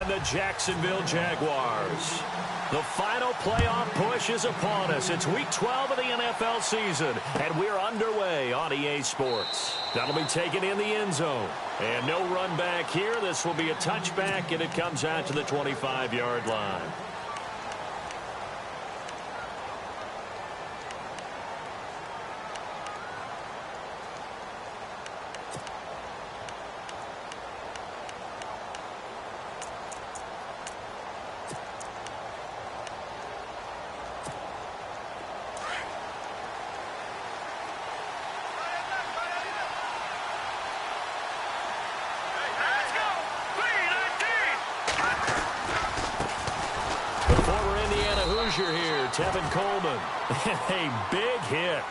The Jacksonville Jaguars. The final playoff push is upon us. It's week 12 of the NFL season, and we're underway on EA Sports. That'll be taken in the end zone. And no run back here. This will be a touchback, and it comes out to the 25-yard line. Here, Tevin Coleman. A big hit.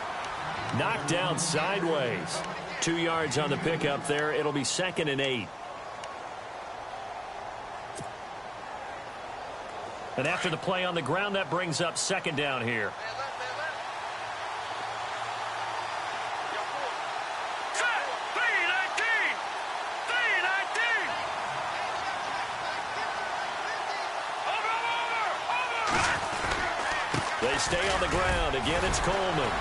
Knocked down sideways. 2 yards on the pickup there. It'll be 2nd and 8. And after the play on the ground, that brings up 2nd down here. They stay on the ground. Again, it's Coleman.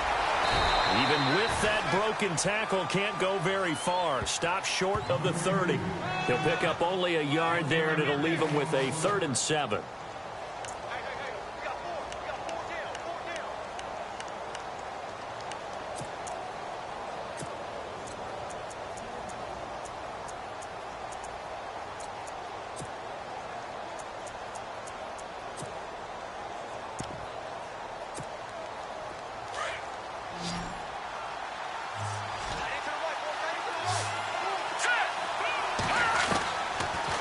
Even with that broken tackle, can't go very far. Stop short of the 30. He'll pick up only a yard there, and it'll leave him with a 3rd and 7.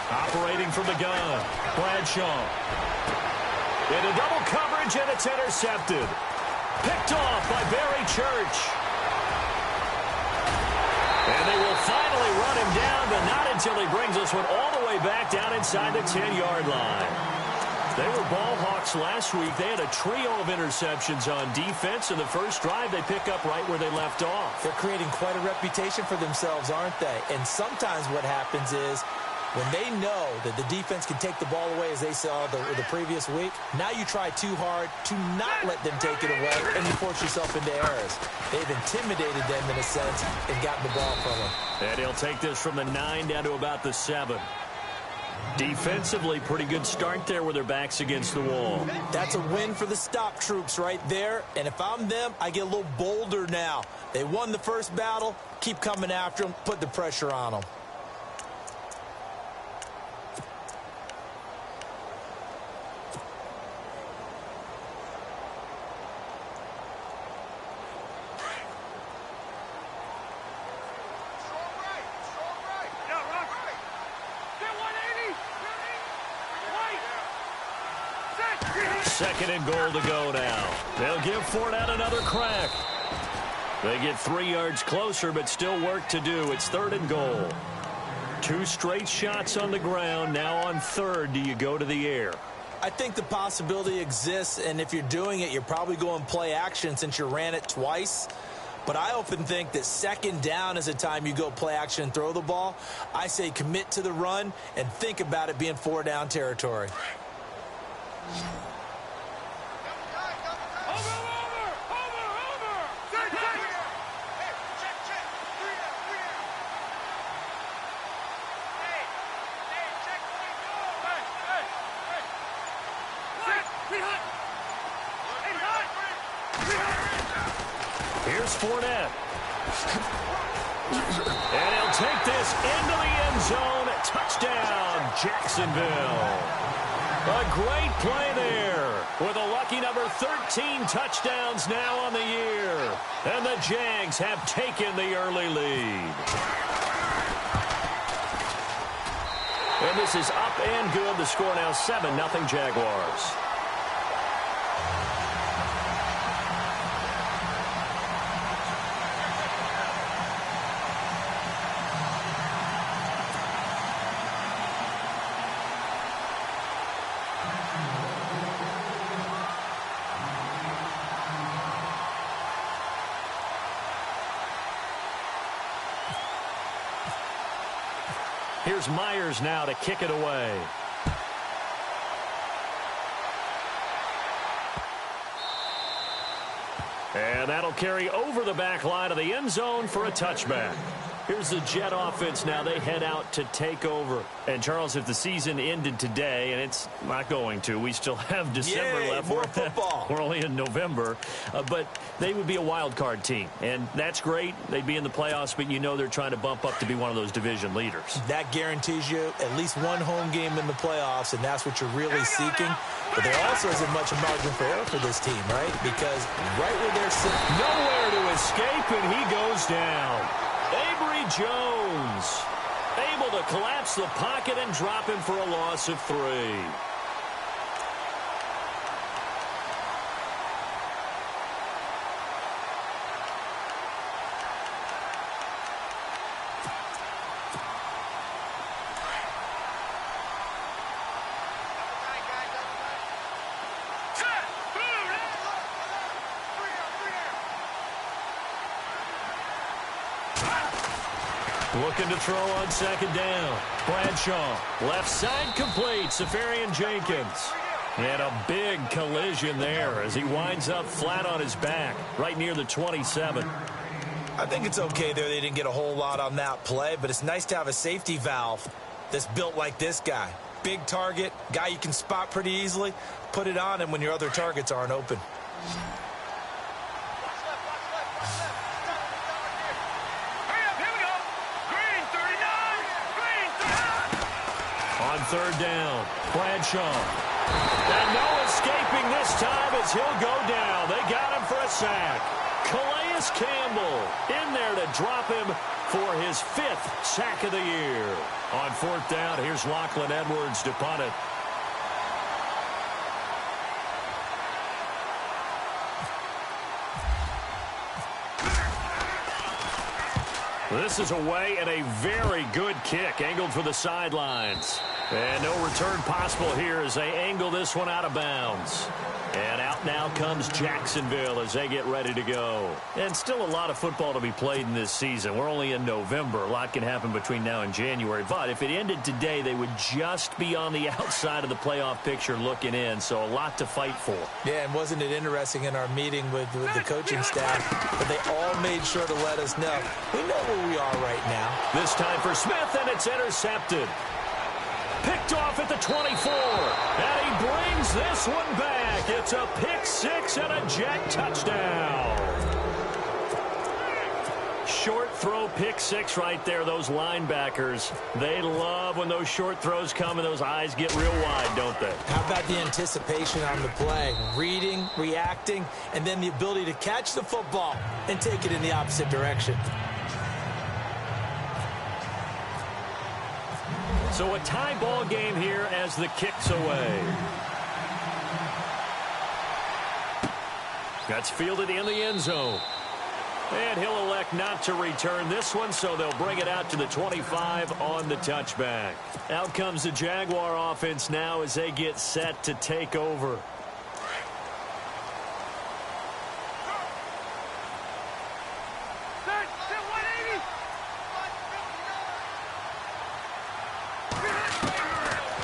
Operating from the gun, Bradshaw. Into double coverage, and it's intercepted. Picked off by Barry Church. And they will finally run him down, but not until he brings this one all the way back down inside the 10-yard line. They were ball hawks last week. They had a trio of interceptions on defense. In the first drive, they pick up right where they left off. They're creating quite a reputation for themselves, aren't they? And sometimes what happens is, when they know that the defense can take the ball away, as they saw the previous week, now you try too hard to not let them take it away, and you force yourself into errors. They've intimidated them in a sense and gotten the ball from them. And he'll take this from the 9 down to about the 7. Defensively, pretty good start there with their backs against the wall. That's a win for the stop troops right there. And if I'm them, I get a little bolder now. They won the first battle. Keep coming after them. Put the pressure on them. Second and goal to go now. They'll give Fournette another crack. They get 3 yards closer, but still work to do. It's 3rd and goal. 2 straight shots on the ground. Now on 3rd, do you go to the air? I think the possibility exists, and if you're doing it, you're probably going play action since you ran it twice. But I often think that 2nd down is a time you go play action and throw the ball. I say commit to the run and think about it being 4-down territory. Here's Fournette. And he'll take this into the end zone. Touchdown, Jacksonville. A great play there with a lucky number 13 touchdowns now on the year. And the Jags have taken the early lead. And this is up and good. The score now 7-0 Jaguars. Here's Myers now to kick it away. And that'll carry over the back line of the end zone for a touchback. Here's the Jet offense now. They head out to take over. And, Charles, if the season ended today, and it's not going to, we still have December left. More football. We're only in November. But they would be a wild card team. And that's great. They'd be in the playoffs, but you know they're trying to bump up to be one of those division leaders. That guarantees you at least one home game in the playoffs, and that's what you're really seeking. But there also isn't much margin for error for this team, right? Because right where they're sitting. Nowhere to escape, and he goes down. Avery Jones able to collapse the pocket and drop him for a loss of 3. Looking to throw on second down. Bradshaw, left side complete. Safarian Jenkins. And a big collision there as he winds up flat on his back, right near the 27. I think it's okay there. They didn't get a whole lot on that play, but it's nice to have a safety valve that's built like this guy. Big target, guy you can spot pretty easily. Put it on him when your other targets aren't open. Third down, Bradshaw. And no escaping this time as he'll go down. They got him for a sack. Calais Campbell in there to drop him for his 5th sack of the year. On 4th down, here's Lachlan Edwards to punt it. This is away and a very good kick angled for the sidelines. And no return possible here as they angle this one out of bounds. And out now comes Jacksonville as they get ready to go. And still a lot of football to be played in this season. We're only in November. A lot can happen between now and January. But if it ended today, they would just be on the outside of the playoff picture looking in. So a lot to fight for. Yeah, and wasn't it interesting in our meeting with the coaching staff that they all made sure to let us know. We know where we are right now. This time for Smith, and it's intercepted. Picked off at the 24, and he brings this one back. It's a pick-6 and a Jet touchdown. Short throw pick-6 right there. Those linebackers, they love when those short throws come and those eyes get real wide, don't they? How about the anticipation on the play? Reading, reacting, and then the ability to catch the football and take it in the opposite direction. So a tie ball game here as the kick's away. That's fielded in the end zone. And he'll elect not to return this one, so they'll bring it out to the 25 on the touchback. Out comes the Jaguar offense now as they get set to take over.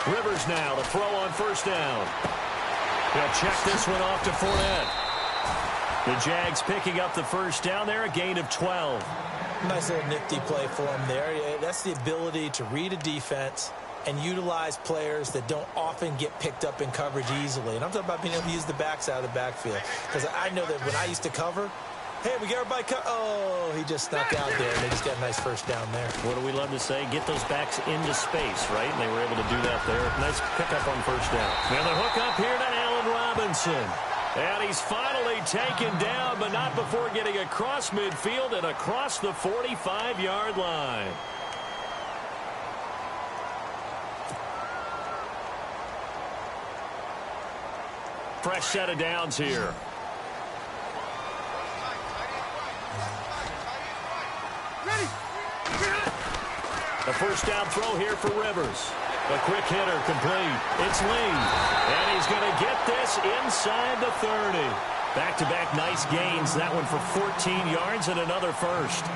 Rivers now to throw on first down. He'll check this one off to Fournette. The Jags picking up the first down there, a gain of 12. Nice little nifty play for him there. That's the ability to read a defense and utilize players that don't often get picked up in coverage easily. And I'm talking about being able to use the backside of the backfield. Because I know that when I used to cover, hey, we got everybody oh, he just snuck out there, and they just got a nice first down there. What do we love to say? Get those backs into space, right? And they were able to do that there. Nice pickup on first down. Now the hook up here to Allen Robinson. And he's finally taken down, but not before getting across midfield and across the 45-yard line. Fresh set of downs here. A first down throw here for Rivers. A quick hitter complete. It's Lee. And he's going to get this inside the 30. Back-to-back nice gains. That one for 14 yards and another first.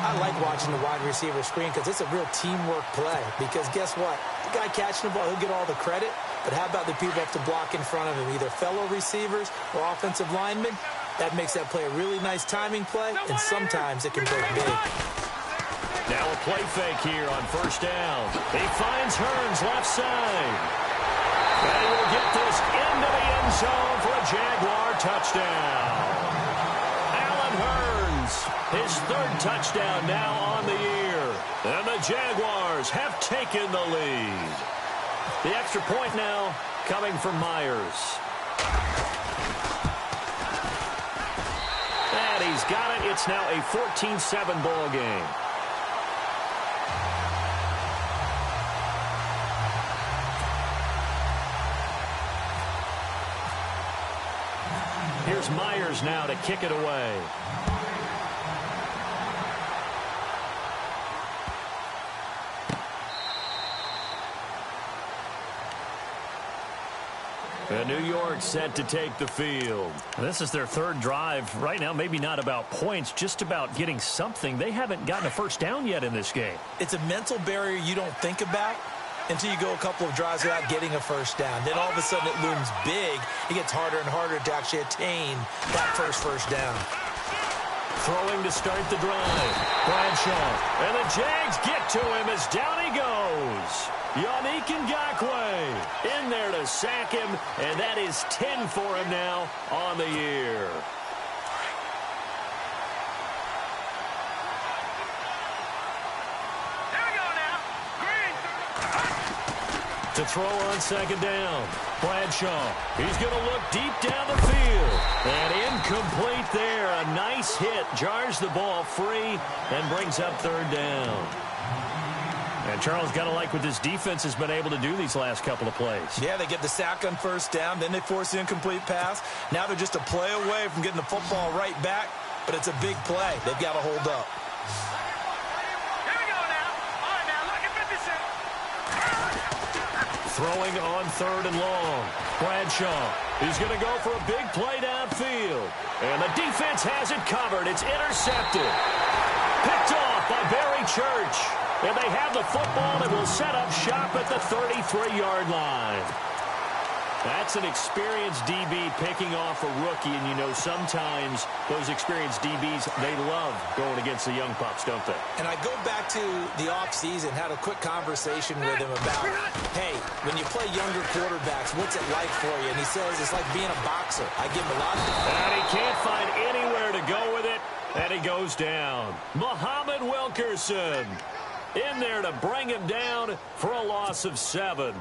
I like watching the wide receiver screen because it's a real teamwork play. Because guess what? The guy catching the ball, he'll get all the credit. But how about the people have to block in front of him, either fellow receivers or offensive linemen? That makes that play a really nice timing play, and sometimes it can break big. Now a play fake here on first down. He finds Hearns left side. And he will get this into the end zone for a Jaguar touchdown. Allen Hearns, his third touchdown now on the year. And the Jaguars have taken the lead. The extra point now coming from Myers. And he's got it. It's now a 14-7 ball game. Here's Myers now to kick it away. And New York set to take the field. This is their third drive. Right now, maybe not about points, just about getting something. They haven't gotten a first down yet in this game. It's a mental barrier you don't think about until you go a couple of drives without getting a first down. Then all of a sudden it looms big. It gets harder and harder to actually attain that first down. Throwing to start the drive. Bradshaw. And the Jags get to him as down he goes. Yannick Ngakoue in there to sack him, and that is 10 for him now on the year. To throw on second down. Bradshaw. He's going to look deep down the field. And incomplete there. A nice hit. Jars the ball free and brings up third down. And Charles got to like what this defense has been able to do these last couple of plays. Yeah, they get the sack on first down. Then they force the incomplete pass. Now they're just a play away from getting the football right back. But it's a big play. They've got to hold up. Throwing on third and long. Bradshaw. He's going to go for a big play downfield. And the defense has it covered. It's intercepted. Picked off by Barry Church. And they have the football and will set up shop at the 33-yard line. That's an experienced DB picking off a rookie, and you know sometimes those experienced DBs, they love going against the young pups, don't they? And I go back to the offseason, had a quick conversation with him about, hey, when you play younger quarterbacks, what's it like for you? And he says it's like being a boxer. I give him a lot of it. And he can't find anywhere to go with it, and he goes down. Muhammad Wilkerson in there to bring him down for a loss of 7.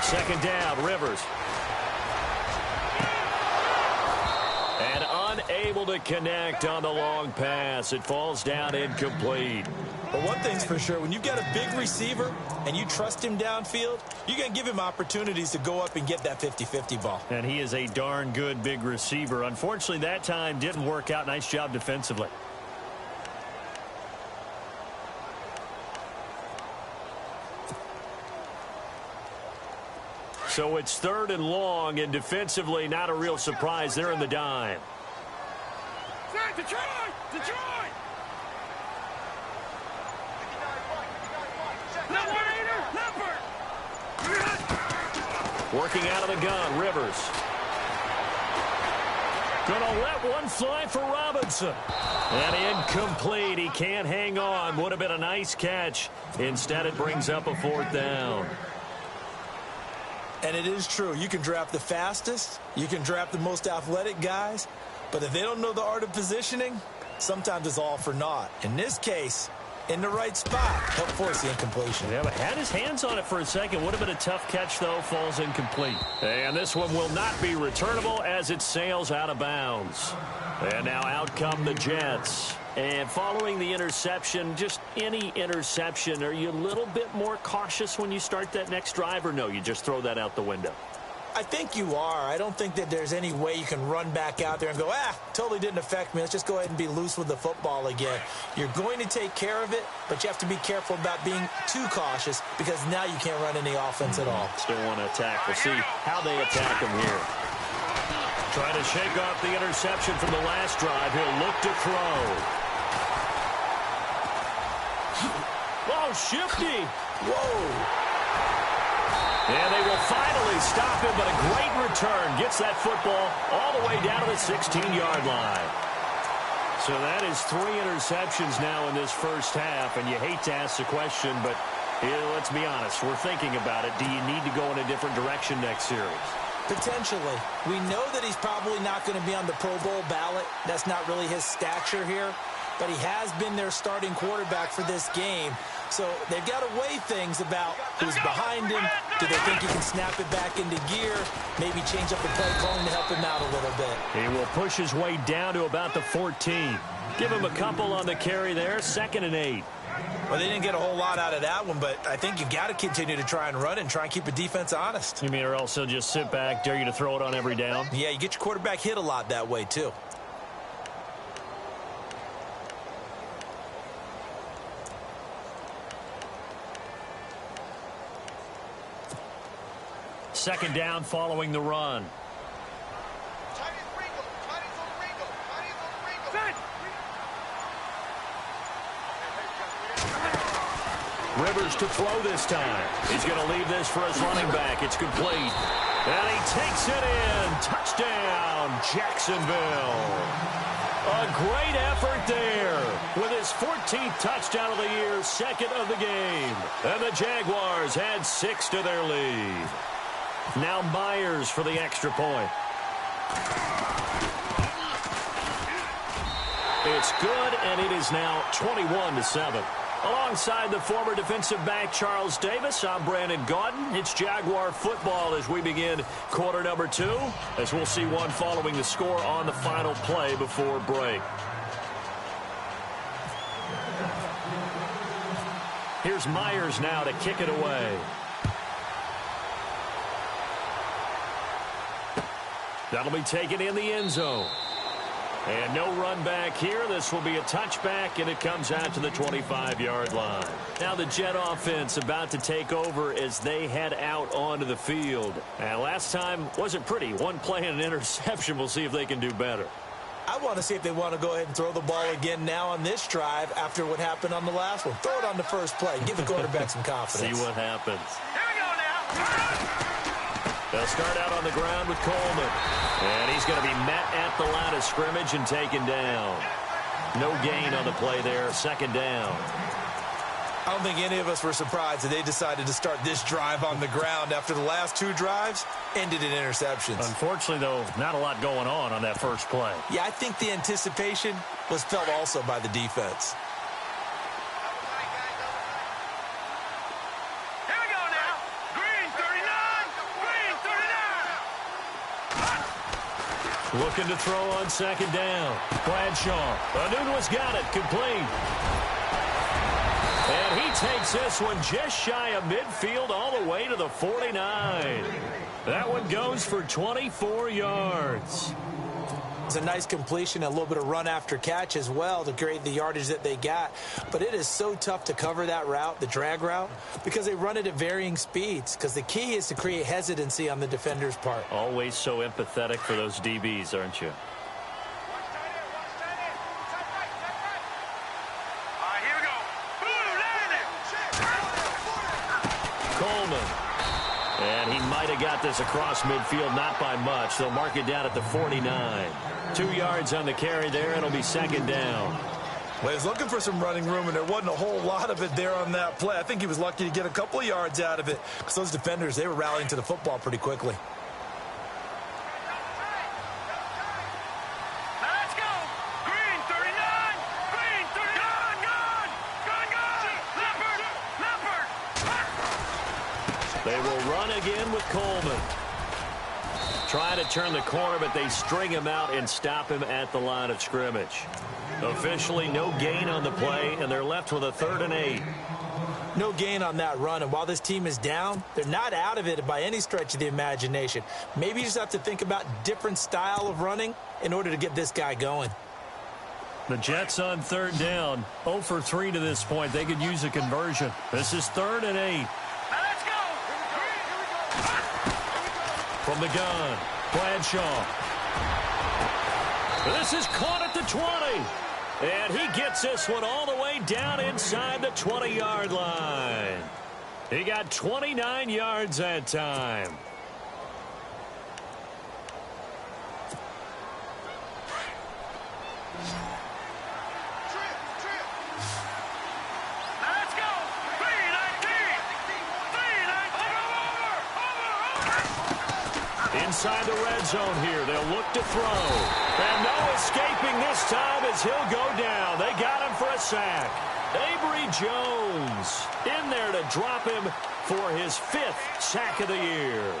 Second down, Rivers. And unable to connect on the long pass. It falls down incomplete. But one thing's for sure, when you've got a big receiver and you trust him downfield, you're going to give him opportunities to go up and get that 50-50 ball. And he is a darn good big receiver. Unfortunately, that time didn't work out. Nice job defensively. So it's third and long, and defensively not a real surprise. They're in the dime. Detroit! Working out of the gun, Rivers. Gonna let one fly for Robinson. And incomplete. He can't hang on. Would have been a nice catch. Instead, it brings up a fourth down. And it is true. You can draft the fastest. You can draft the most athletic guys. But if they don't know the art of positioning, sometimes it's all for naught. In this case, in the right spot, help force the incompletion. Yeah, but had his hands on it for a second. Would have been a tough catch, though. Falls incomplete. And this one will not be returnable as it sails out of bounds. And now out come the Jets. And following the interception, just any interception, are you a little bit more cautious when you start that next drive, or no, you just throw that out the window? I think you are. I don't think that there's any way you can run back out there and go, totally didn't affect me. Let's just go ahead and be loose with the football again. You're going to take care of it, but you have to be careful about being too cautious because now you can't run any offense at all. Still want to attack. We'll see how they attack them here. Trying to shake off the interception from the last drive. He'll look to throw. Oh, shifty. Whoa. And they will finally stop him, but a great return. Gets that football all the way down to the 16-yard line. So that is 3 interceptions now in this first half, and you hate to ask the question, but let's be honest. We're thinking about it. Do you need to go in a different direction next series? Potentially. We know that he's probably not going to be on the Pro Bowl ballot. That's not really his stature here. But he has been their starting quarterback for this game. So they've got to weigh things about who's behind him. Do they think he can snap it back into gear? Maybe change up the play calling to help him out a little bit. He will push his way down to about the 14. Give him a couple on the carry there. 2nd and 8. Well, they didn't get a whole lot out of that one, but I think you've got to continue to try and run it and try and keep the defense honest. You mean or else he'll just sit back, dare you to throw it on every down? Yeah, you get your quarterback hit a lot that way, too. Second down following the run. Rivers to throw this time. He's going to leave this for his running back. It's complete. And he takes it in. Touchdown, Jacksonville. A great effort there with his 14th touchdown of the year, 2nd of the game. And the Jaguars add 6 to their lead. Now Myers for the extra point. It's good, and it is now 21-7. Alongside the former defensive back Charles Davis, I'm Brandon Gaudin. It's Jaguar football as we begin quarter number 2, as we'll see one following the score on the final play before break. Here's Myers now to kick it away. That'll be taken in the end zone. And no run back here. This will be a touchback, and it comes out to the 25-yard line. Now the Jet offense about to take over as they head out onto the field. And last time wasn't pretty. One play and an interception. We'll see if they can do better. I want to see if they want to go ahead and throw the ball again now on this drive after what happened on the last one. Throw it on the first play. Give the quarterback some confidence. See what happens. Here we go now. They'll start out on the ground with Coleman. And he's going to be met at the line of scrimmage and taken down. No gain on the play there. 2nd down. I don't think any of us were surprised that they decided to start this drive on the ground after the last 2 drives ended in interceptions. Unfortunately, though, not a lot going on that first play. Yeah, I think the anticipation was felt also by the defense. Looking to throw on 2nd down. Bradshaw. Anunwa's got it. Complete. And he takes this one just shy of midfield all the way to the 49. That one goes for 24 yards. It's a nice completion, a little bit of run after catch as well to create the yardage that they got. But it is so tough to cover that route, the drag route, because they run it at varying speeds. Because the key is to create hesitancy on the defender's part. Always so empathetic for those DBs, aren't you? Coleman. And he might have got this across midfield, not by much. They'll mark it down at the 49. 2 yards on the carry there. It'll be 2nd down. Well, he was looking for some running room, and there wasn't a whole lot of it there on that play. I think he was lucky to get a couple of yards out of it because those defenders, they were rallying to the football pretty quickly. Let's go. Green 39. Green 39. Leopard. They will run again with Coleman. Try to turn the corner, but they string him out and stop him at the line of scrimmage. Officially, no gain on the play, and they're left with a 3rd and 8. No gain on that run, and while this team is down, they're not out of it by any stretch of the imagination. Maybe you just have to think about different style of running in order to get this guy going. The Jets on 3rd down. 0 for 3 to this point. They could use a conversion. This is 3rd and 8. Let's go. From the gun, Bradshaw. This is caught at the 20. And he gets this one all the way down inside the 20-yard line. He got 29 yards that time. Let's go. 3-19. Inside the red zone here. They'll look to throw. And no escaping this time as he'll go down. They got him for a sack. Avery Jones in there to drop him for his 5th sack of the year.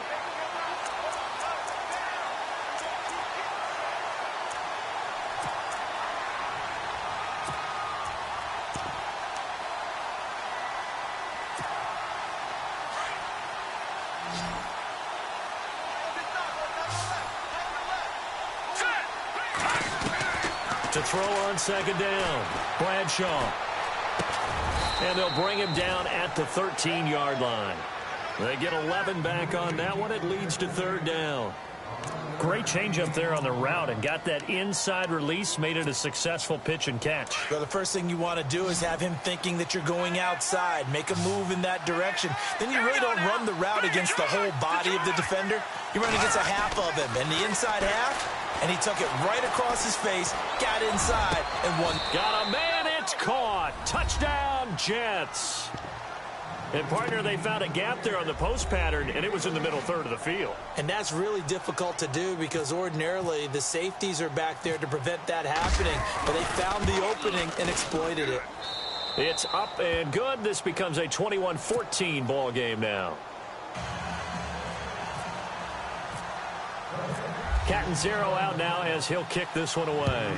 To throw on second down, Bradshaw. And they'll bring him down at the 13-yard line. They get 11 back on that one. It leads to 3rd down. Great change up there on the route and got that inside release, made it a successful pitch and catch. Well, the first thing you want to do is have him thinking that you're going outside, make a move in that direction. Then you really don't run the route against the whole body of the defender. You run against a half of him, and the inside half, and he took it right across his face, got inside, and won. Got a man, it's caught. Touchdown, Jets. And, partner, they found a gap there on the post pattern, and it was in the middle third of the field. And that's really difficult to do because ordinarily the safeties are back there to prevent that happening. But they found the opening and exploited it. It's up and good. This becomes a 21-14 ball game now. Cat and zero out now as he'll kick this one away.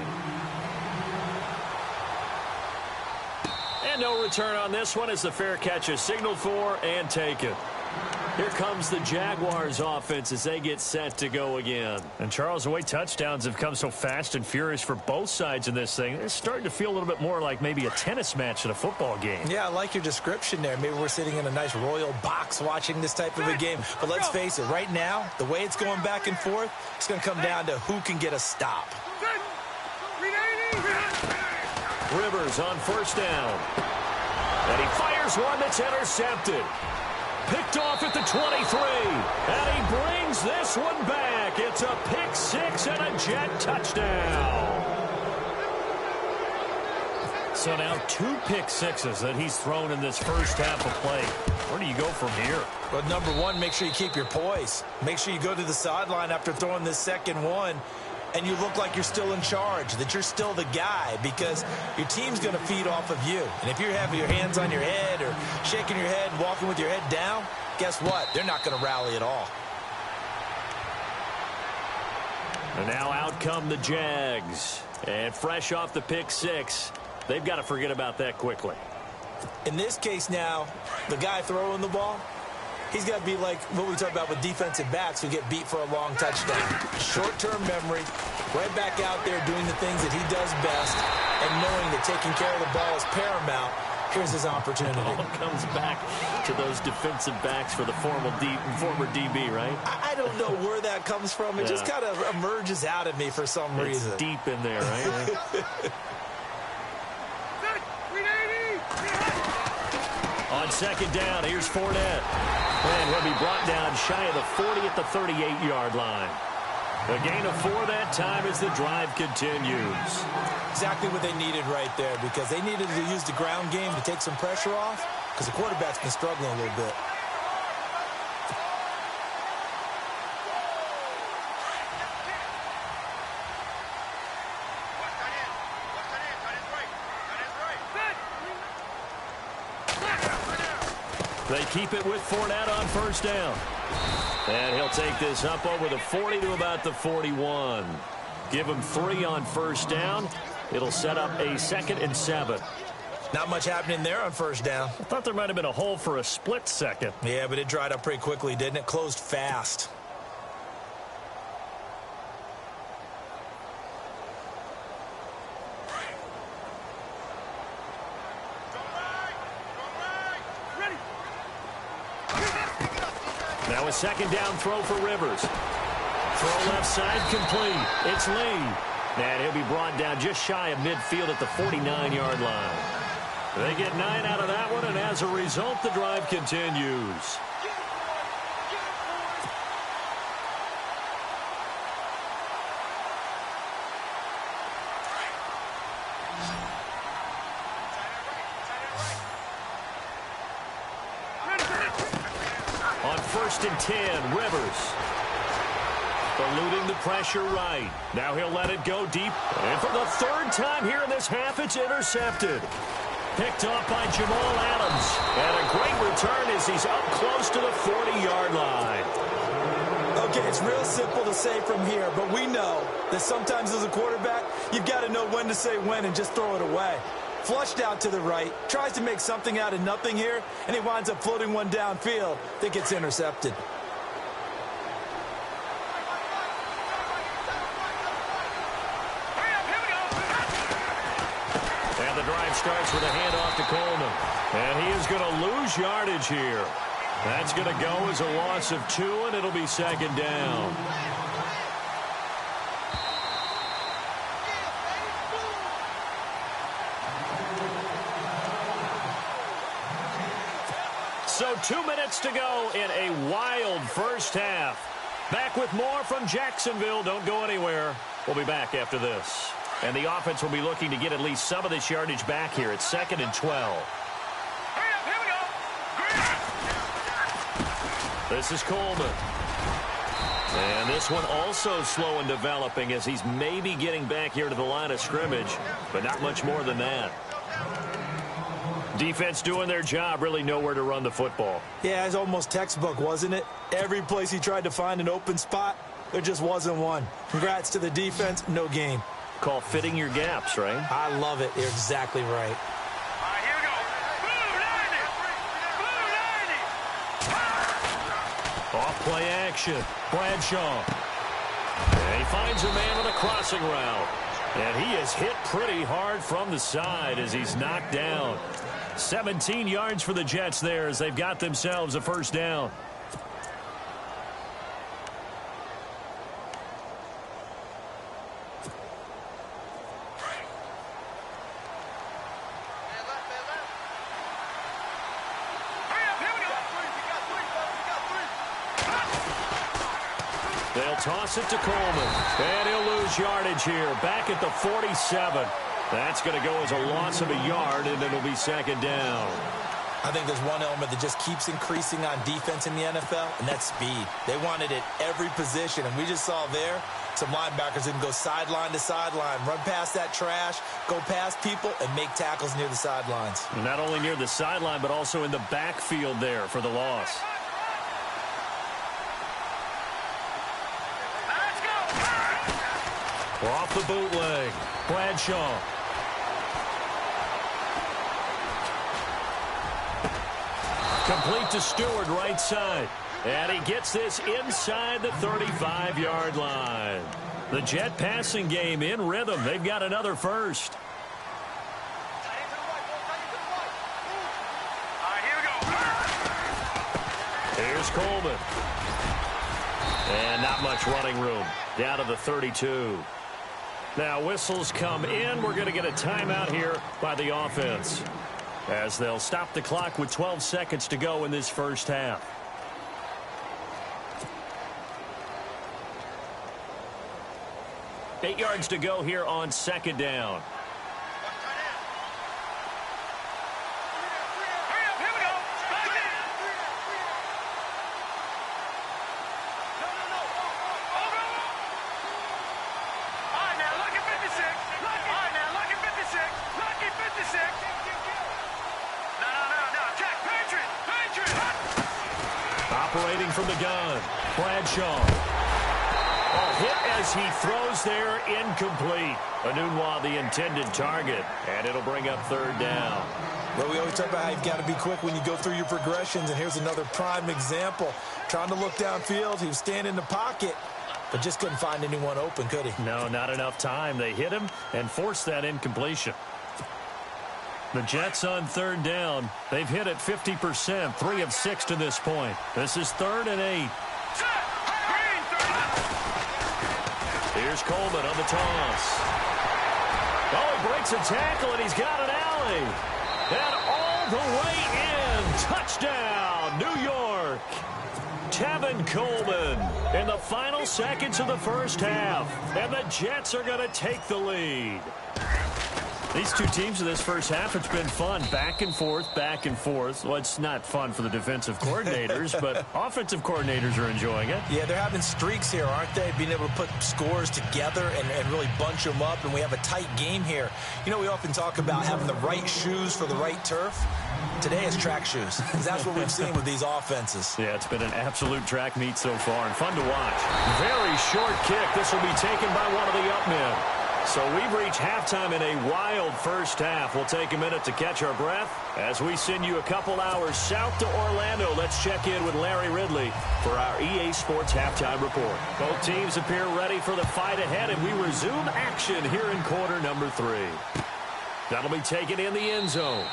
And no return on this one as the fair catch is signaled for and taken. Here comes the Jaguars offense as they get set to go again. And, Charles, the way touchdowns have come so fast and furious for both sides in this thing, it's starting to feel a little bit more like maybe a tennis match at a football game. Yeah, I like your description there. Maybe we're sitting in a nice royal box watching this type of a game. But let's face it, right now, the way it's going back and forth, it's going to come down to who can get a stop. Rivers on first down. And he fires one that's intercepted. Picked off at the 23. And he brings this one back. It's a pick six and a Jet touchdown. So now 2 pick sixes that he's thrown in this first half of play. Where do you go from here? Well, number one, make sure you keep your poise. Make sure you go to the sideline after throwing this second one, and you look like you're still in charge, that you're still the guy, because your team's going to feed off of you. And if you're having your hands on your head or shaking your head and walking with your head down, guess what? They're not going to rally at all. And now out come the Jags. And fresh off the pick six, they've got to forget about that quickly. In this case now, the guy throwing the ball, he's got to be like what we talk about with defensive backs who get beat for a long touchdown. Short-term memory, right back out there doing the things that he does best, and knowing that taking care of the ball is paramount. Here's his opportunity. It all comes back to those defensive backs for the former DB, right? I don't know where that comes from. It just kind of emerges out of me for some reason. It's deep in there, right? On second down, here's Fournette. And he'll be brought down shy of the 40 at the 38-yard line. A gain of 4 that time as the drive continues. Exactly what they needed right there, because they needed to use the ground game to take some pressure off, because the quarterback's been struggling a little bit. They keep it with Fournette on first down. And he'll take this up over the 40 to about the 41. Give him 3 on first down. It'll set up a 2nd and 7. Not much happening there on first down. I thought there might have been a hole for a split second. Yeah, but it dried up pretty quickly, didn't it? Closed fast. Now a second down throw for Rivers. Throw left side complete. It's Lee. And he'll be brought down just shy of midfield at the 49-yard line. They get 9 out of that one, and as a result, the drive continues. On 1st and 10, Rivers. Eluding the pressure right. Now he'll let it go deep. And for the 3rd time here in this half, it's intercepted. Picked off by Jamal Adams. And a great return as he's up close to the 40-yard line. Okay, it's real simple to say from here, but we know that sometimes as a quarterback, you've got to know when to say when and just throw it away. Flushed out to the right, tries to make something out of nothing here, and he winds up floating one downfield that gets intercepted. And the drive starts with a handoff to Coleman. And he is going to lose yardage here. That's going to go as a loss of 2, and it'll be 2nd down. So 2 minutes to go in a wild first half. Back with more from Jacksonville. Don't go anywhere. We'll be back after this. And the offense will be looking to get at least some of this yardage back here. It's 2nd and 12. This is Coleman. And this one also slow in developing as he's maybe getting back here to the line of scrimmage, but not much more than that. Defense doing their job, really nowhere to run the football. Yeah, it's almost textbook, wasn't it? Every place he tried to find an open spot, there just wasn't one. Congrats to the defense, no gain. Call fitting your gaps, right? I love it. You're exactly right. Here we go. Blue 90. Off-play action. Bradshaw. And he finds a man on a crossing route. And he is hit pretty hard from the side as he's knocked down. 17 yards for the Jets there as they've got themselves a 1st down. They'll toss it to Coleman. And he'll lose yardage here. Back at the 47. That's going to go as a loss of a yard, and it'll be 2nd down. I think there's one element that just keeps increasing on defense in the NFL, and that's speed. They want it at every position, and we just saw there some linebackers that can go sideline to sideline, run past that trash, go past people, and make tackles near the sidelines. Not only near the sideline, but also in the backfield there for the loss. Off the bootleg. Bradshaw. Complete to Stewart, right side. And he gets this inside the 35-yard line. The Jet passing game in rhythm. They've got another 1st. Here we go. Here's Coleman. And not much running room. Down to the 32. Now whistles come in. We're going to get a timeout here by the offense, as they'll stop the clock with 12 seconds to go in this first half. Eight yards to go here on 2nd down. Operating from the gun, Bradshaw. Hit as he throws there, incomplete. Anunwa, the intended target, and it'll bring up 3rd down. Well, we always talk about how you've got to be quick when you go through your progressions, and here's another prime example. Trying to look downfield, he was standing in the pocket, but just couldn't find anyone open, could he? No, not enough time. They hit him and forced that incompletion. The Jets on 3rd down. They've hit it 50%, 3 of 6 to this point. This is 3rd and 8. Here's Coleman on the toss. Oh, he breaks a tackle, and he's got an alley. And all the way in. Touchdown, New York. Tevin Coleman in the final seconds of the first half. And the Jets are going to take the lead. These two teams in this first half, it's been fun. Back and forth, back and forth. Well, it's not fun for the defensive coordinators, but offensive coordinators are enjoying it. Yeah, they're having streaks here, aren't they? Being able to put scores together and really bunch them up, and we have a tight game here. You know, we often talk about having the right shoes for the right turf. Today is track shoes, because that's what we've seen with these offenses. Yeah, it's been an absolute track meet so far, and fun to watch. Very short kick. This will be taken by one of the up men. So we've reached halftime in a wild first half. We'll take a minute to catch our breath as we send you a couple hours south to Orlando. Let's check in with Larry Ridley for our EA Sports Halftime Report. Both teams appear ready for the fight ahead, and we resume action here in quarter number 3. That'll be taken in the end zone.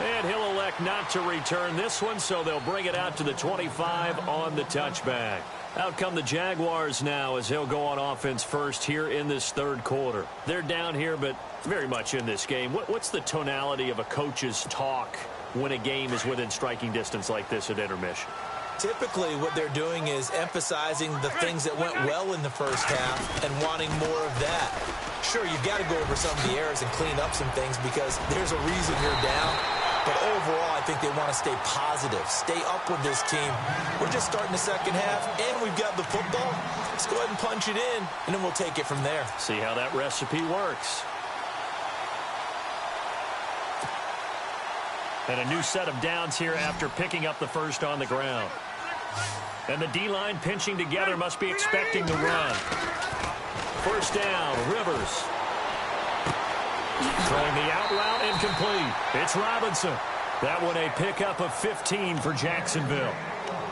And he'll elect not to return this one, so they'll bring it out to the 25 on the touchback. Out come the Jaguars now as he'll go on offense first here in this third quarter. They're down here, but very much in this game. What's the tonality of a coach's talk when a game is within striking distance like this at intermission? Typically, what they're doing is emphasizing the things that went well in the first half and wanting more of that. Sure, you've got to go over some of the errors and clean up some things because there's a reason you're down. But overall, I think they want to stay positive, stay up with this team. We're just starting the second half, and we've got the football. Let's go ahead and punch it in, and then we'll take it from there. See how that recipe works. And a new set of downs here after picking up the first on the ground. And the D-line pinching together must be expecting the run. First down, Rivers. Throwing the out route incomplete. It's Robinson. That one a pickup of 15 for Jacksonville.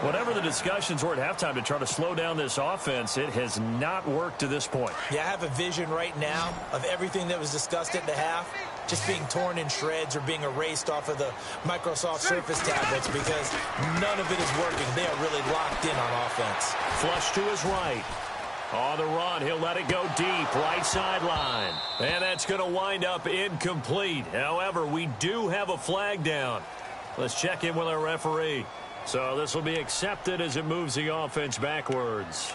Whatever the discussions were at halftime to try to slow down this offense, it has not worked to this point. Yeah, I have a vision right now of everything that was discussed at the half just being torn in shreds or being erased off of the Microsoft Surface tablets because none of it is working. They are really locked in on offense. Flush to his right. On the run, he'll let it go deep, right sideline. And that's going to wind up incomplete. However, we do have a flag down. Let's check in with our referee. So this will be accepted as it moves the offense backwards.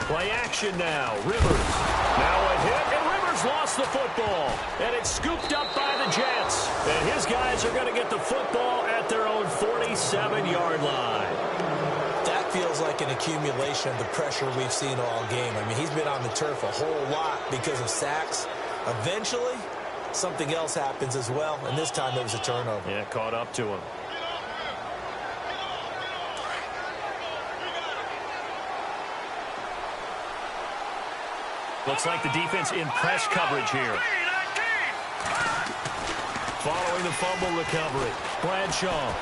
Play action now. Rivers. Now a hit, and Rivers lost the football. And it's scooped up by the Jets. And his guys are going to get the football at their own 47-yard line. That feels like an accumulation of the pressure we've seen all game. I mean, he's been on the turf a whole lot because of sacks. Eventually, something else happens as well, and this time it was a turnover. Yeah, caught up to him. Looks like the defense in press coverage here. Following the fumble recovery, Bradshaw.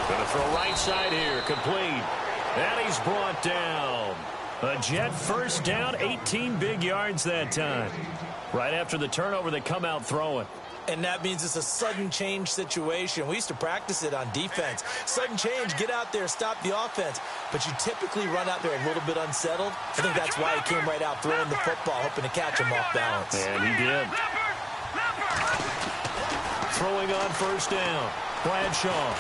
Going to throw right side here, complete. And he's brought down. A Jet first down, 18 big yards that time. Right after the turnover, they come out throwing. And that means it's a sudden change situation. We used to practice it on defense. Sudden change, get out there, stop the offense. But you typically run out there a little bit unsettled. I think that's why he came right out throwing the football, hoping to catch him off balance. And he did. Throwing on first down, Bradshaw.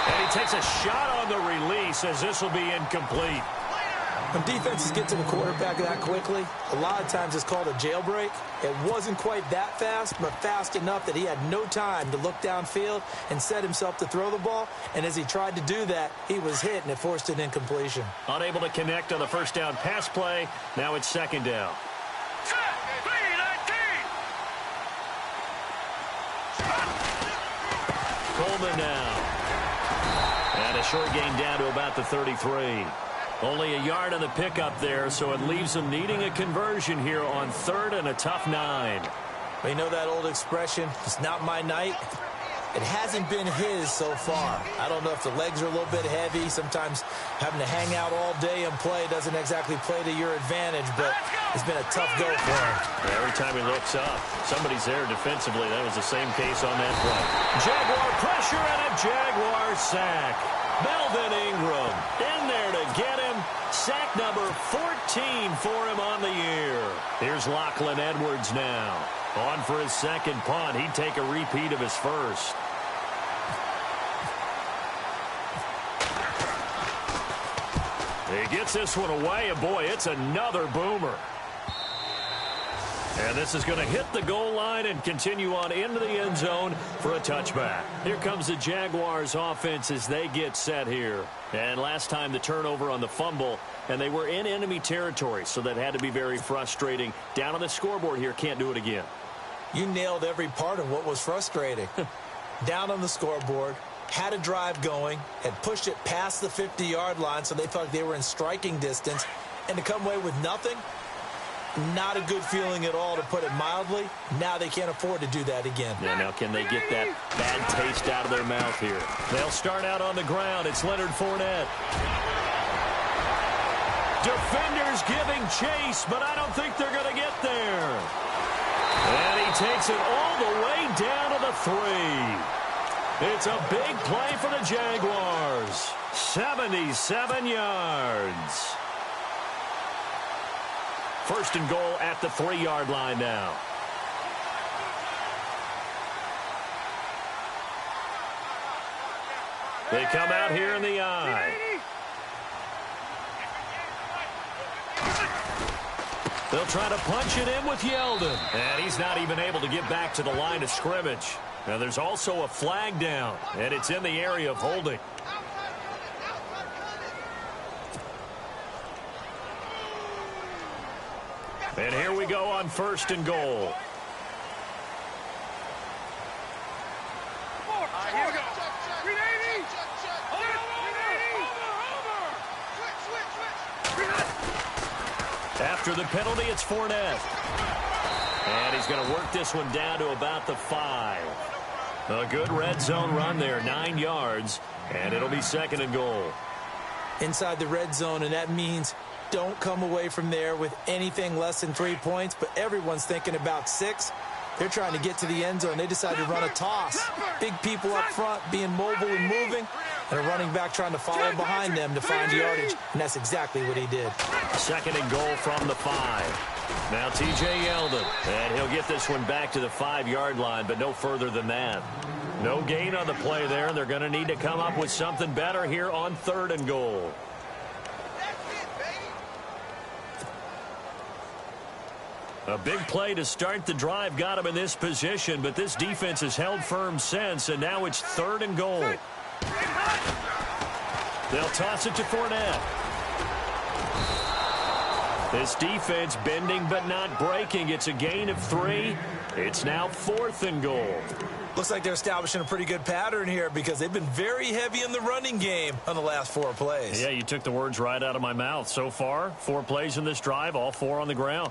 And he takes a shot on the release as this will be incomplete. When defenses get to the quarterback that quickly, a lot of times it's called a jailbreak. It wasn't quite that fast, but fast enough that he had no time to look downfield and set himself to throw the ball. And as he tried to do that, he was hit, and it forced an incompletion. Unable to connect on the first down pass play. Now it's second down. Coleman now. And a short gain down to about the 33. Only a yard on the pickup there, so it leaves them needing a conversion here on third and a tough 9. Well, you know that old expression, it's not my night. It hasn't been his so far. I don't know if the legs are a little bit heavy. Sometimes having to hang out all day and play doesn't exactly play to your advantage, but it's been a tough go for him. Every time he looks up, somebody's there defensively. That was the same case on that play. Jaguar pressure and a Jaguar sack. Melvin Ingram in there to get him. Sack number 14 for him on the year. Here's Lachlan Edwards now. On for his second punt. He'd take a repeat of his first. He gets this one away, and boy, it's another boomer. And this is going to hit the goal line and continue on into the end zone for a touchback. Here comes the Jaguars offense as they get set here. And last time the turnover on the fumble, and they were in enemy territory, so that had to be very frustrating. Down on the scoreboard here, can't do it again. You nailed every part of what was frustrating. Down on the scoreboard, had a drive going, had pushed it past the 50-yard line so they felt like they were in striking distance, and to come away with nothing, not a good feeling at all, to put it mildly. Now they can't afford to do that again. Yeah, now can they get that bad taste out of their mouth here? They'll start out on the ground. It's Leonard Fournette. Defenders giving chase, but I don't think they're going to get there. And he takes it all the way down to the 3. It's a big play for the Jaguars. 77 yards. First and goal at the 3-yard line now. They come out here in the eye. They'll try to punch it in with Yeldon. And he's not even able to get back to the line of scrimmage. Now there's also a flag down, and it's in the area of holding. And here we go on first and goal. Here we go. 380. After the penalty, it's Fournette. And he's going to work this one down to about the 5. A good red zone run there, 9 yards, and it'll be second and goal. Inside the red zone, and that means don't come away from there with anything less than 3 points, but everyone's thinking about 6. They're trying to get to the end zone. They decide to run a toss. Big people up front being mobile and moving, and a running back trying to follow behind them to find yardage, and that's exactly what he did. Second and goal from the 5. Now T.J. Yeldon, and he'll get this one back to the 5-yard line, but no further than that. No gain on the play there, and they're going to need to come up with something better here on third and goal. A big play to start the drive got him in this position, but this defense has held firm since, and now it's third and goal. They'll toss it to Fournette. This defense bending but not breaking. It's a gain of 3. It's now fourth and goal. Looks like they're establishing a pretty good pattern here because they've been very heavy in the running game on the last 4 plays. Yeah, you took the words right out of my mouth. So far, 4 plays in this drive, all 4 on the ground.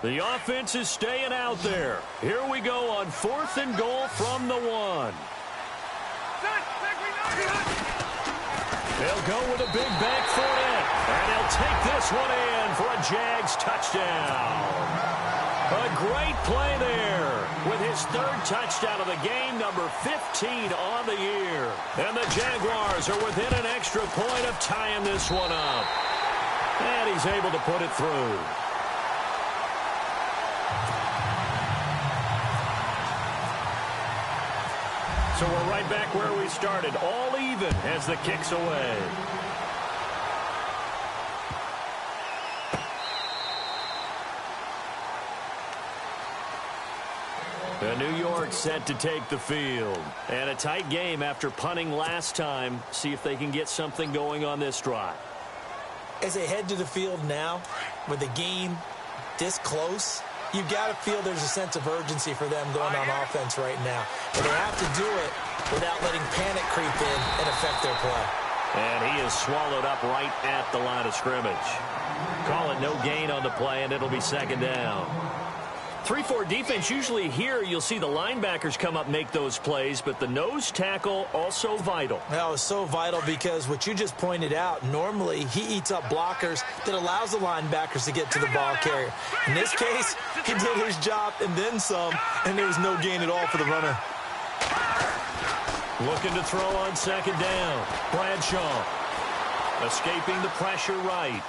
The offense is staying out there. Here we go on fourth and goal from the 1. They'll go with a big bank for it. And they'll take this one in for a Jags touchdown. A great play there with his 3rd touchdown of the game, number 15 on the year. And the Jaguars are within an extra point of tying this one up. And he's able to put it through. So we're right back where we started, all even as the kick's away. The New York set to take the field. And a tight game after punting last time. See if they can get something going on this drive. As they head to the field now, with the game this close, you've got to feel there's a sense of urgency for them going on offense right now. And they have to do it without letting panic creep in and affect their play. And he is swallowed up right at the line of scrimmage. Call it no gain on the play, and it'll be second down. 3-4 defense, usually here you'll see the linebackers come up and make those plays, but the nose tackle also vital. That was so vital because what you just pointed out, normally he eats up blockers that allows the linebackers to get to the ball carrier. In this case, he did his job and then some, and there was no gain at all for the runner. Looking to throw on second down. Bradshaw escaping the pressure right.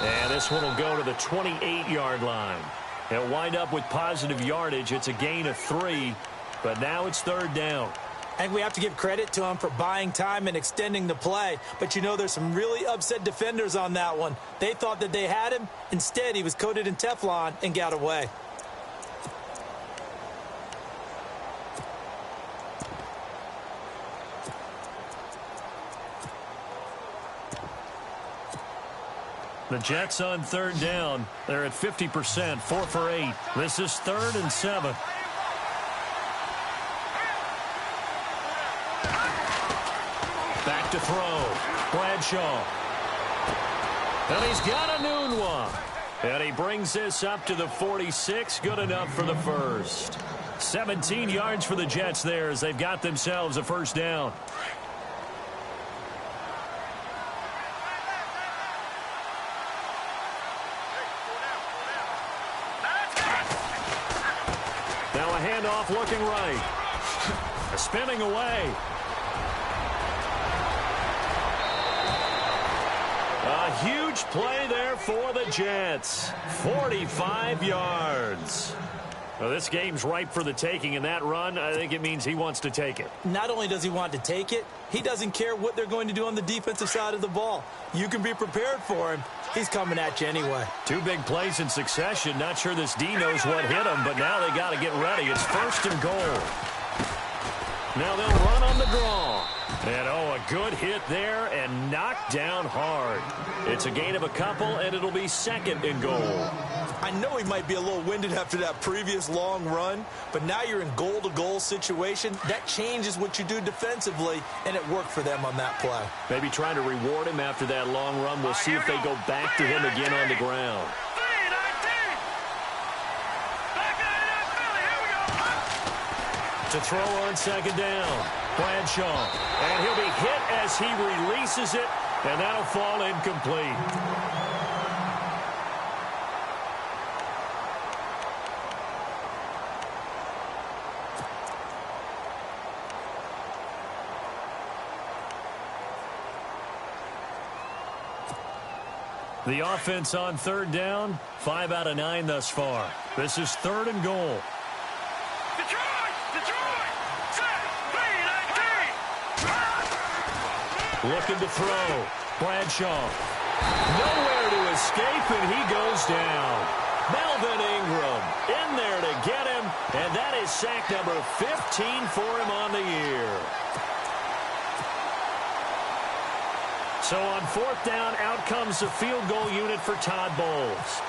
And this one will go to the 28-yard line. He'll wind up with positive yardage. It's a gain of 3, but now it's third down. And we have to give credit to him for buying time and extending the play. But, you know, there's some really upset defenders on that one. They thought that they had him. Instead, he was coated in Teflon and got away. The Jets on third down. They're at 50%, 4 for 8. This is 3rd and 7. Back to throw. Bradshaw. And he's got a noon one. And he brings this up to the 46. Good enough for the first. 17 yards for the Jets there as they've got themselves a first down. Now a handoff looking right. Spinning away. A huge play there for the Jets. 45 yards. Well, this game's ripe for the taking, and that run, I think it means he wants to take it. Not only does he want to take it, he doesn't care what they're going to do on the defensive side of the ball. You can be prepared for him. He's coming at you anyway. 2 big plays in succession. Not sure this D knows what hit him, but now they got to get ready. It's 1st and goal. Now they'll run on the draw. And, oh, a good hit there and knocked down hard. It's a gain of a couple, and it'll be 2nd and goal. I know he might be a little winded after that previous long run, but now you're in goal-to-goal situation. That changes what you do defensively, and it worked for them on that play. Maybe trying to reward him after that long run. We'll see if they go back to him again on the ground. To throw on second down, Bradshaw. And he'll be hit as he releases it, and that'll fall incomplete. The offense on third down, 5 out of 9 thus far. This is 3rd and goal. Looking to throw. Bradshaw. Nowhere to escape, and he goes down. Melvin Ingram in there to get him, and that is sack number 15 for him on the year. So on 4th down, out comes the field goal unit for Todd Bowles.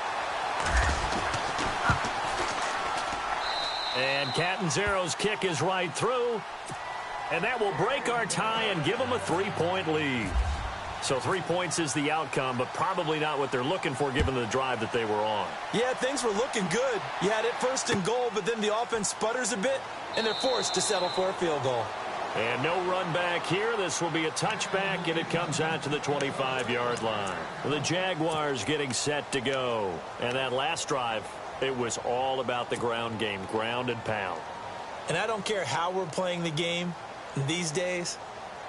And Catanzaro's kick is right through. And that will break our tie and give them a 3-point lead. So 3 points is the outcome, but probably not what they're looking for given the drive that they were on. Yeah, things were looking good. You had it 1st and goal, but then the offense sputters a bit, and they're forced to settle for a field goal. And no run back here. This will be a touchback, and it comes out to the 25-yard line. The Jaguars getting set to go. And that last drive, it was all about the ground game, ground and pound. And I don't care how we're playing the game these days,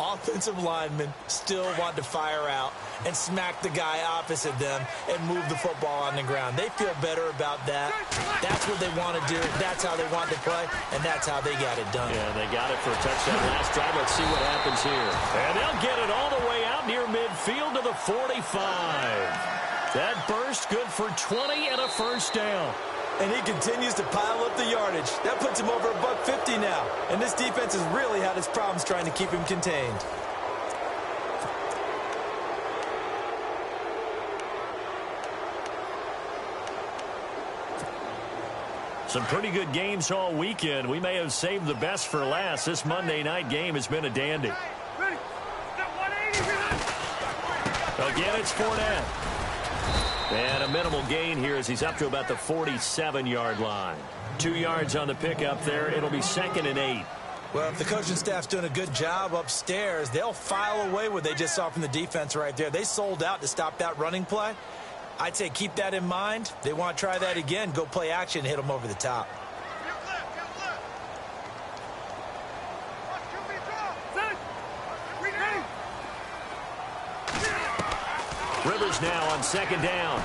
offensive linemen still want to fire out and smack the guy opposite them and move the football on the ground. They feel better about that. That's what they want to do. That's how they want to play, and that's how they got it done. Yeah, they got it for a touchdown last drive. Let's see what happens here. And they'll get it all the way out near midfield to the 45. That burst good for 20 and a first down. And he continues to pile up the yardage. That puts him over $150 now. And this defense has really had its problems trying to keep him contained. Some pretty good games all weekend. We may have saved the best for last. This Monday night game has been a dandy. Again, it's Fournette. And a minimal gain here as he's up to about the 47-yard line. 2 yards on the pickup there. It'll be 2nd and 8. Well, if the coaching staff's doing a good job upstairs, they'll file away what they just saw from the defense right there. They sold out to stop that running play. I'd say keep that in mind. They want to try that again. Go play action and hit them over the top. Rivers now on 2nd down.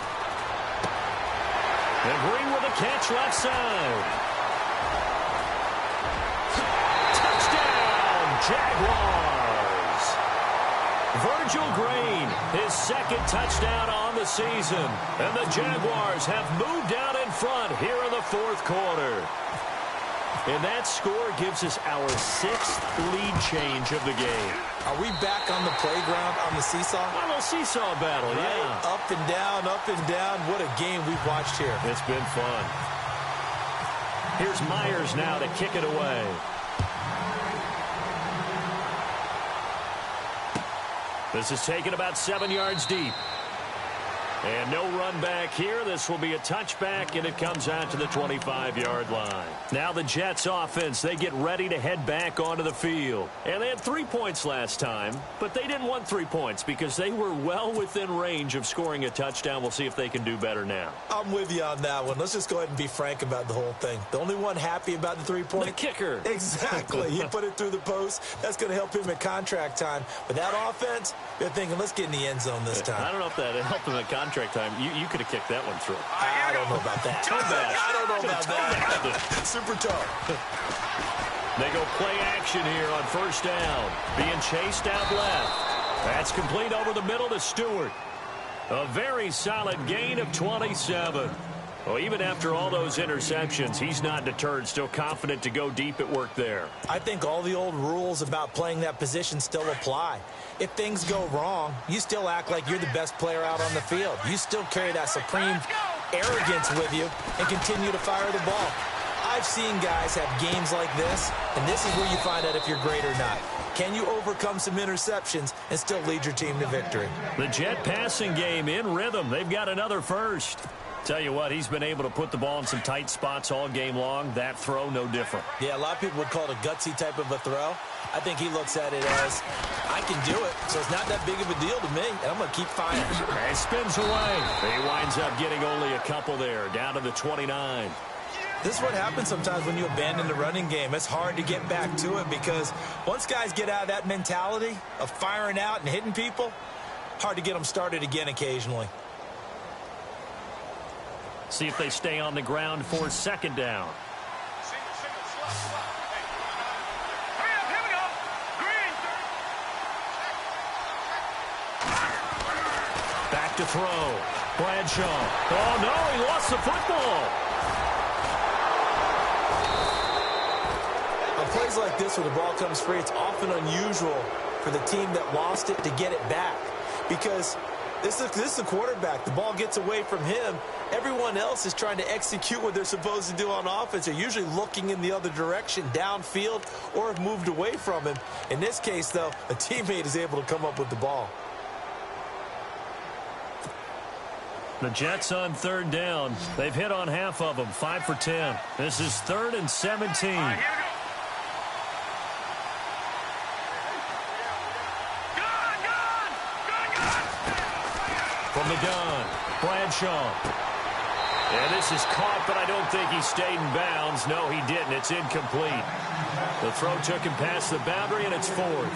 And Green with a catch left side. Touchdown, Jaguars. Virgil Green, his 2nd touchdown on the season. And the Jaguars have moved out in front here in the 4th quarter. And that score gives us our 6th lead change of the game. Are we back on the playground on the seesaw? A little seesaw battle, right? Yeah. Up and down, up and down. What a game we've watched here. It's been fun. Here's Myers now to kick it away. This is taken about 7 yards deep. And no run back here. This will be a touchback, and it comes out to the 25-yard line. Now the Jets offense, they get ready to head back onto the field. And they had 3 points last time, but they didn't want 3 points because they were well within range of scoring a touchdown. We'll see if they can do better now. I'm with you on that one. Let's just go ahead and be frank about the whole thing. The only one happy about the 3-point. The kicker. Exactly. He put it through the post. That's going to help him at contract time. But that offense, they're thinking, let's get in the end zone this time. I don't know if that helped him at contract time. You could have kicked that one through. I don't know about that. I don't know about that. Super tough. They go play action here on 1st down. Being chased out left. That's complete over the middle to Stewart. A very solid gain of 27. Well, even after all those interceptions, he's not deterred, still confident to go deep at work there. I think all the old rules about playing that position still apply. If things go wrong, you still act like you're the best player out on the field. You still carry that supreme arrogance with you and continue to fire the ball. I've seen guys have games like this, and this is where you find out if you're great or not. Can you overcome some interceptions and still lead your team to victory? The Jet passing game in rhythm. They've got another first. Tell you what, he's been able to put the ball in some tight spots all game long. That throw, no different. Yeah, a lot of people would call it a gutsy type of a throw. I think he looks at it as, I can do it, so it's not that big of a deal to me, and I'm going to keep firing. He spins away. He winds up getting only a couple there, down to the 29. This is what happens sometimes when you abandon the running game. It's hard to get back to it because once guys get out of that mentality of firing out and hitting people, hard to get them started again occasionally. See if they stay on the ground for 2nd down. Back to throw. Bradshaw. Oh, no, he lost the football. On plays like this where the ball comes free, it's often unusual for the team that lost it to get it back because this is the quarterback. The ball gets away from him. Everyone else is trying to execute what they're supposed to do on offense. They're usually looking in the other direction, downfield, or have moved away from him. In this case, though, a teammate is able to come up with the ball. The Jets on 3rd down. They've hit on half of them, 5 for 10. This is 3rd and 17. From the gun, Bradshaw. And this is caught, but I don't think he stayed in bounds. No, he didn't. It's incomplete. The throw took him past the boundary, and it's 4th.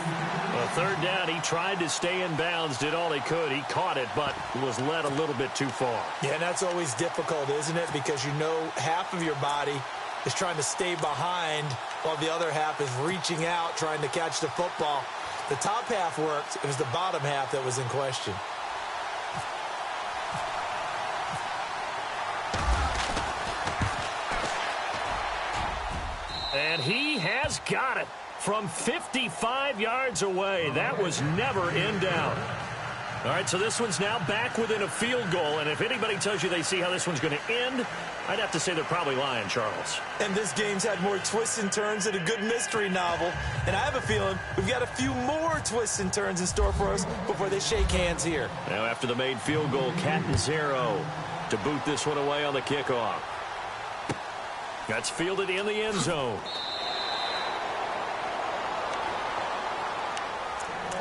3rd down, he tried to stay in bounds, did all he could. He caught it, but was led a little bit too far. Yeah, and that's always difficult, isn't it? Because you know half of your body is trying to stay behind while the other half is reaching out, trying to catch the football. The top half worked. It was the bottom half that was in question. And he has got it from 55 yards away. That was never in doubt. All right, so this one's now back within a field goal, and if anybody tells you they see how this one's going to end, I'd have to say they're probably lying, Charles. And this game's had more twists and turns than a good mystery novel, and I have a feeling we've got a few more twists and turns in store for us before they shake hands here. Now after the made field goal, cat and zero to boot this one away on the kickoff. That's fielded in the end zone.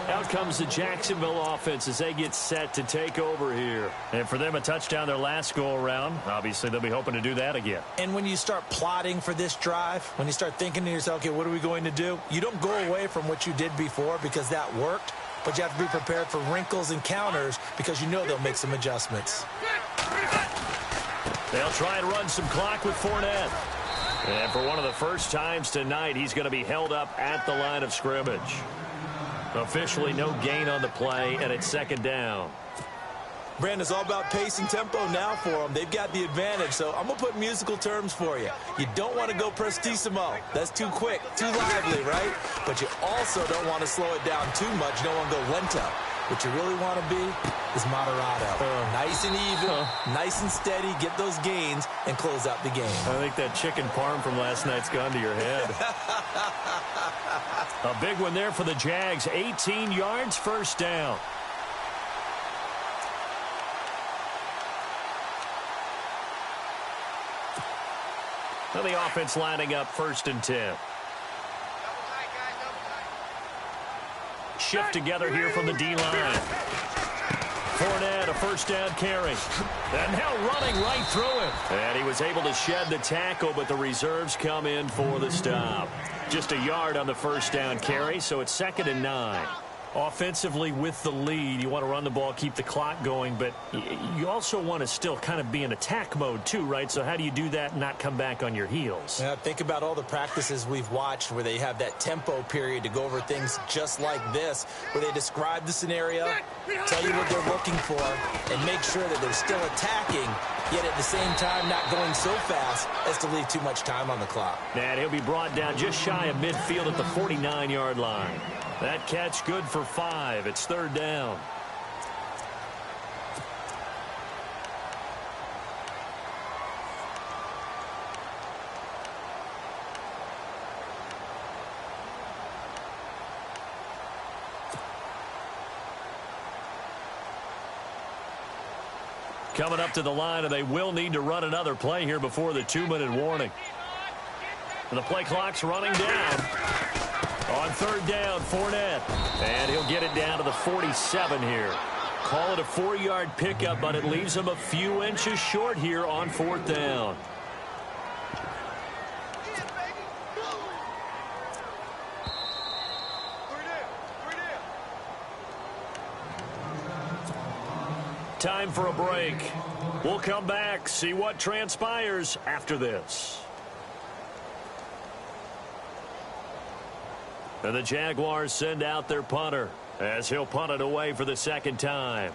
Out comes the Jacksonville offense as they get set to take over here. And for them, a touchdown their last go-around. Obviously, they'll be hoping to do that again. And when you start plotting for this drive, when you start thinking to yourself, okay, what are we going to do? You don't go away from what you did before because that worked, but you have to be prepared for wrinkles and counters because you know they'll make some adjustments. They'll try and run some clock with Fournette. And for one of the first times tonight, he's going to be held up at the line of scrimmage. Officially no gain on the play, and it's second down. Brandon, it's all about pace and tempo now for them. They've got the advantage, so I'm going to put musical terms for you. You don't want to go prestissimo. That's too quick, too lively, right? But you also don't want to slow it down too much. You don't want to go lento. What you really want to be is moderato. Nice and even, nice and steady, get those gains, and close out the game. I think that chicken parm from last night's gone to your head. A big one there for the Jags. 18 yards, first down. Now the offense lining up first and 10. Shift together here from the D-line. Fournette, a first down carry. And now running right through him. And he was able to shed the tackle, but the reserves come in for the stop. Just a yard on the first down carry, so it's 2nd and 9. Offensively with the lead, you want to run the ball, keep the clock going, but you also want to still kind of be in attack mode too, right? So how do you do that and not come back on your heels? Yeah, think about all the practices we've watched where they have that tempo period to go over things just like this, where they describe the scenario, tell you what they're looking for, and make sure that they're still attacking, yet at the same time not going so fast as to leave too much time on the clock. And he'll be brought down just shy of midfield at the 49-yard line. That catch good for 5. It's 3rd down. Coming up to the line, and they will need to run another play here before the 2-minute warning. And the play clock's running down. On 3rd down, Fournette. And he'll get it down to the 47 here. Call it a 4-yard pickup, but it leaves him a few inches short here on 4th down. Time for a break. We'll come back, see what transpires after this. And the Jaguars send out their punter as he'll punt it away for the 2nd time.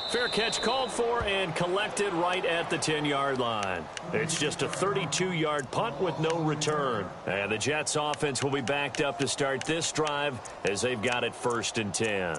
Fair catch called for and collected right at the 10-yard line. It's just a 32-yard punt with no return. And the Jets offense will be backed up to start this drive as they've got it 1st and 10.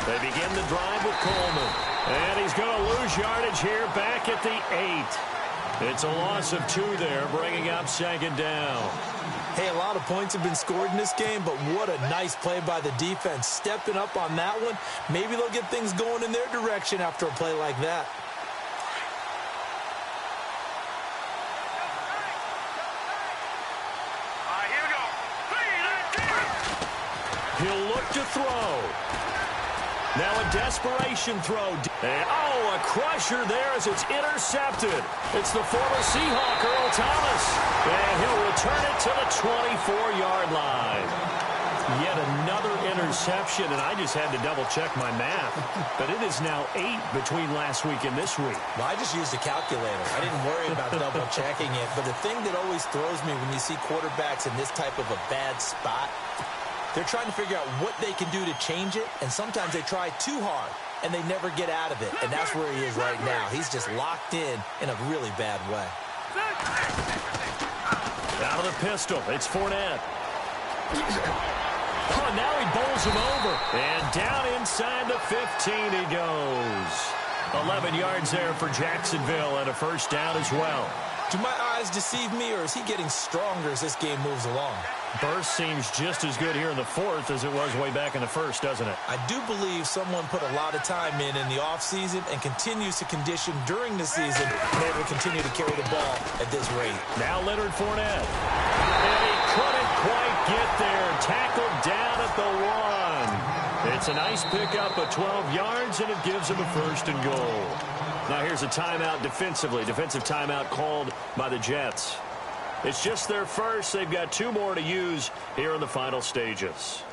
They begin the drive with Coleman. And he's going to lose yardage here back at the 8. It's a loss of 2 there, bringing up 2nd down. Hey, a lot of points have been scored in this game, but what a nice play by the defense. Stepping up on that one, maybe they'll get things going in their direction after a play like that. He'll look to throw. Now a desperation throw. And, oh, a crusher there as it's intercepted. It's the former Seahawk, Earl Thomas. And he'll return it to the 24-yard line. Yet another interception, and I just had to double-check my math. But it is now 8 between last week and this week. Well, I just used a calculator. I didn't worry about double-checking it. But the thing that always throws me when you see quarterbacks in this type of a bad spot, they're trying to figure out what they can do to change it, and sometimes they try too hard, and they never get out of it. And that's where he is right now. He's just locked in a really bad way. Out of the pistol, it's Fournette. Oh, now he bowls him over. And down inside the 15 he goes. 11 yards there for Jacksonville and a first down as well. Do my eyes deceive me, or is he getting stronger as this game moves along? Burst seems just as good here in the fourth as it was way back in the first, doesn't it? I do believe someone put a lot of time in the offseason and continues to condition during the season and able to continue to carry the ball at this rate. Now Leonard Fournette. And he couldn't quite get there. Tackled down at the 1. It's a nice pickup of 12 yards, and it gives him a first and goal. Now here's a timeout defensively. Defensive timeout called by the Jets. It's just their first. They've got 2 more to use here in the final stages.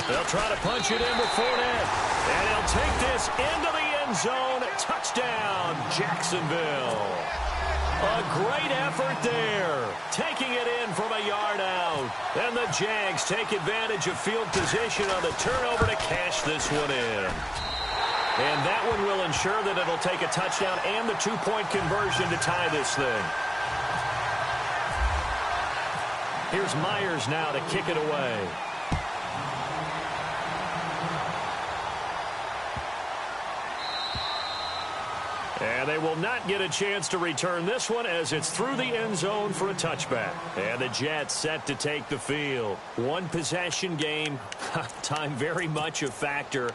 They'll try to punch it into Fournette. And he'll take this into the end zone. Touchdown, Jacksonville. A great effort there. Taking it in from a yard out. And the Jags take advantage of field position on the turnover to cash this one in. And that one will ensure that it'll take a touchdown and the 2-point conversion to tie this thing. Here's Myers now to kick it away. And they will not get a chance to return this one as it's through the end zone for a touchback. And the Jets set to take the field. One possession game. Time very much a factor.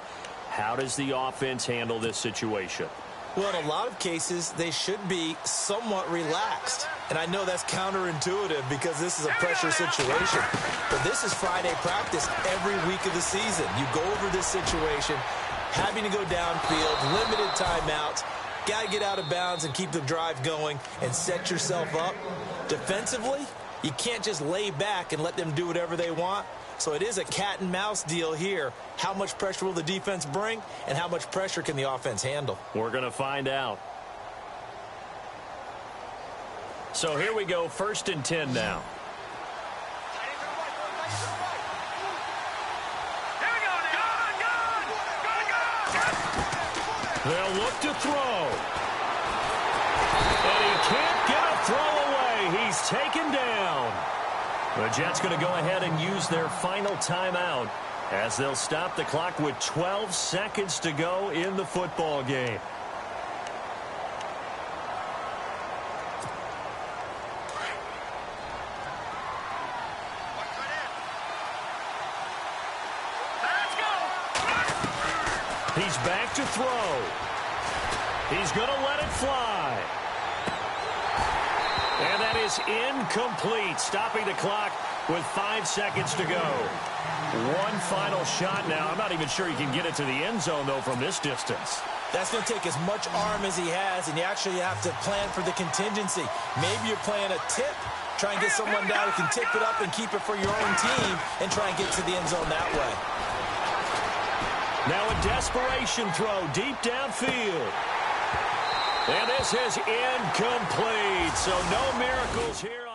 How does the offense handle this situation? Well, in a lot of cases, they should be somewhat relaxed. And I know that's counterintuitive because this is a pressure situation. But this is Friday practice every week of the season. You go over this situation, having to go downfield, limited timeouts. Got to get out of bounds and keep the drive going and set yourself up. Defensively, you can't just lay back and let them do whatever they want. So it is a cat and mouse deal here. How much pressure will the defense bring, and how much pressure can the offense handle? We're going to find out. So here we go, 1st and 10 now. They'll look to throw. And he can't get a throw away. He's taken down. The Jets going to go ahead and use their final timeout as they'll stop the clock with 12 seconds to go in the football game. He's back to throw. He's going to let it fly. And that is incomplete, stopping the clock with 5 seconds to go. One final shot now. I'm not even sure he can get it to the end zone, though, from this distance. That's going to take as much arm as he has, and you actually have to plan for the contingency. Maybe you're playing a tip. Try and get someone down who can tip it up and keep it for your own team and try and get to the end zone that way. Now a desperation throw deep downfield. And this is incomplete. So no miracles here.